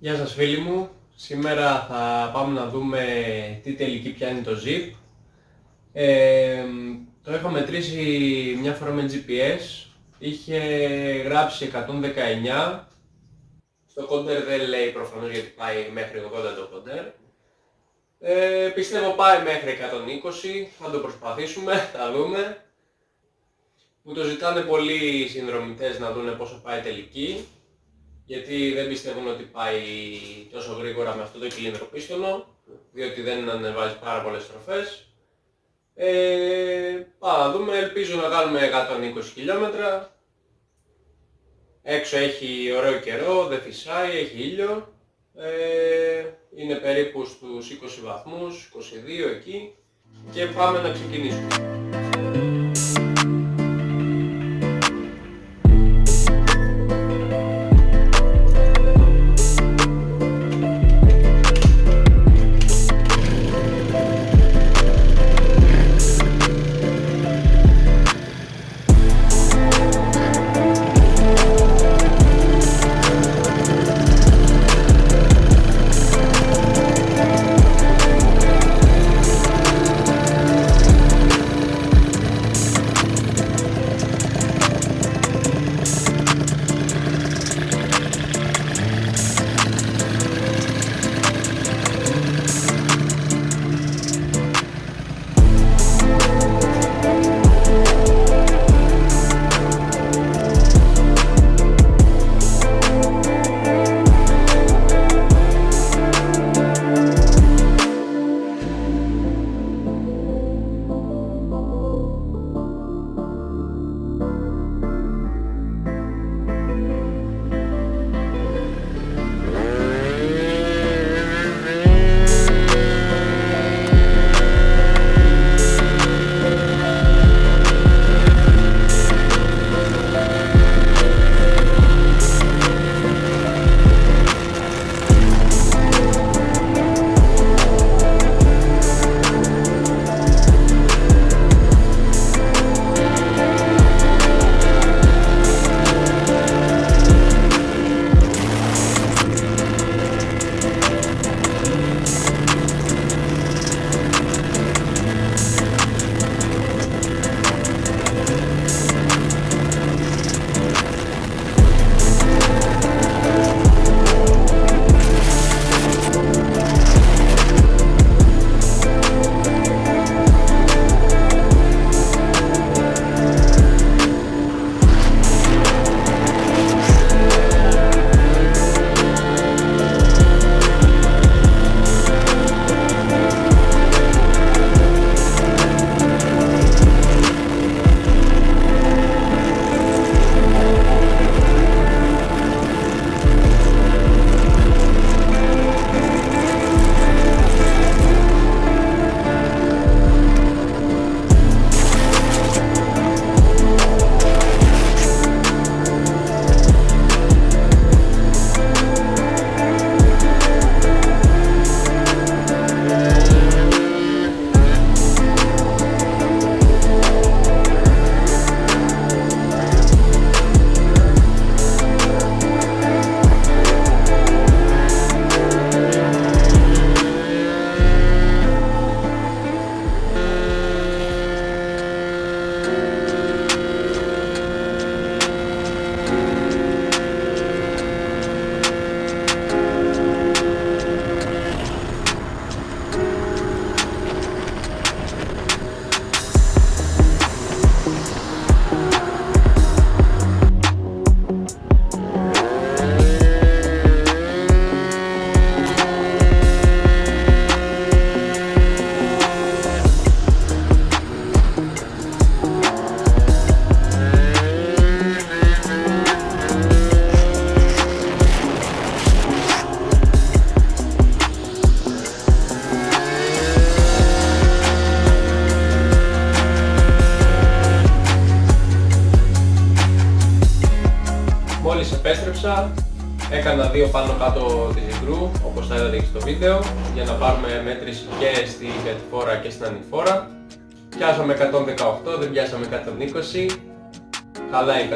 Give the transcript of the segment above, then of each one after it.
Γεια σας φίλοι μου, σήμερα θα πάμε να δούμε τι τελική πιάνει το Zip. Το είχα μετρήσει μια φορά με GPS, είχε γράψει 119, στο κόντερ δεν λέει προφανώς γιατί πάει μέχρι 80 το κόντερ. Πιστεύω πάει μέχρι 120, θα το προσπαθήσουμε, θα δούμε. Μου το ζητάνε πολλοί συνδρομητές να δούνε πόσο πάει τελική, γιατί δεν πιστεύουν ότι πάει τόσο γρήγορα με αυτό το κυλινδροπίστολο, διότι δεν ανεβάζει πάρα πολλές στροφές. Πάμε να δούμε, ελπίζω να κάνουμε 120 χιλιόμετρα. Έξω έχει ωραίο καιρό, δεν φυσάει, έχει ήλιο. Είναι περίπου στους 20 βαθμούς, 22 εκεί, και πάμε να ξεκινήσουμε. Μόλις επέστρεψα, έκανα δύο πάνω κάτω της υγρού, όπως θα είδατε και στο βίντεο, για να πάρουμε μέτρηση και στην κατηφόρα και στην ανηφόρα. Πιάσαμε 118, δεν πιάσαμε 120, χαλάει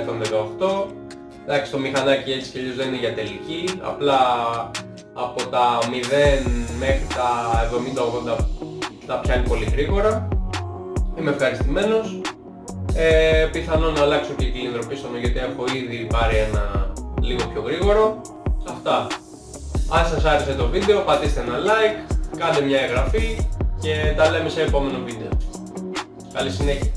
118. Εντάξει, το μηχανάκι έτσι κι αλλιώς δεν είναι για τελική, απλά από τα 0 μέχρι τα 70-80 τα πιάνει πολύ γρήγορα. Είμαι ευχαριστημένος. Πιθανόν να αλλάξω και κύλινδρο πίστονο γιατί έχω ήδη πάρει ένα λίγο πιο γρήγορο. Αυτά. Αν σας άρεσε το βίντεο πατήστε ένα like, κάντε μια εγγραφή και τα λέμε σε επόμενο βίντεο. Καλή συνέχεια.